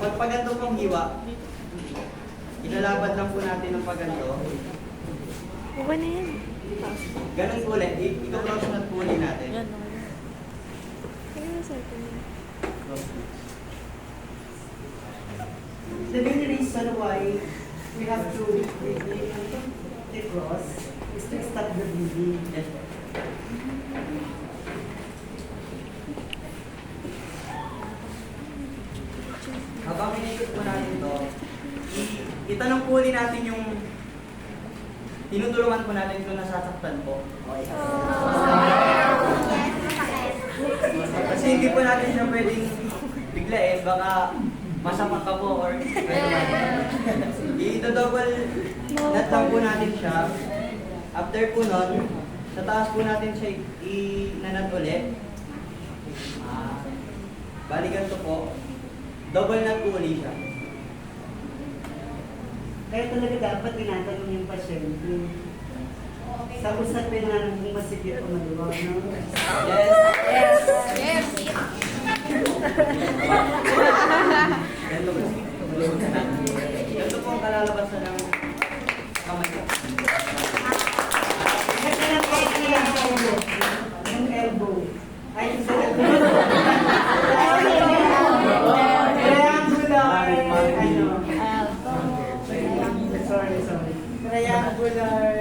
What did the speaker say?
pag ganito pong hiwa, ilalabad lang po natin ng pagganto. Okay na yan. Ganun po ulit, i-close na po ulit natin. Yan, okay. Ano na sa akin? The main reason why we have to cross is to stop the bleeding. Yes po. Habang inikot po natin ito, itanong po ulit natin yung tinutulungan po natin kung nasasaktan po. Okay. Kasi hindi po natin siya pwedeng biglain, baka masama ka po or i-double nut lang po natin siya. After po nun, sa taas po natin siya i-nanat ulit. Bali ganito po, double nut po ulit siya. Kaya talaga dapat tinatanong yung pasyente. Sa usapin na kung masikip o maluwag, no? Yes! Yes! Ganito po ang kalalabasan ng kamay. Yung elbow. Ay, yung sa elbow. Triangular. Ano? Sorry. Triangular.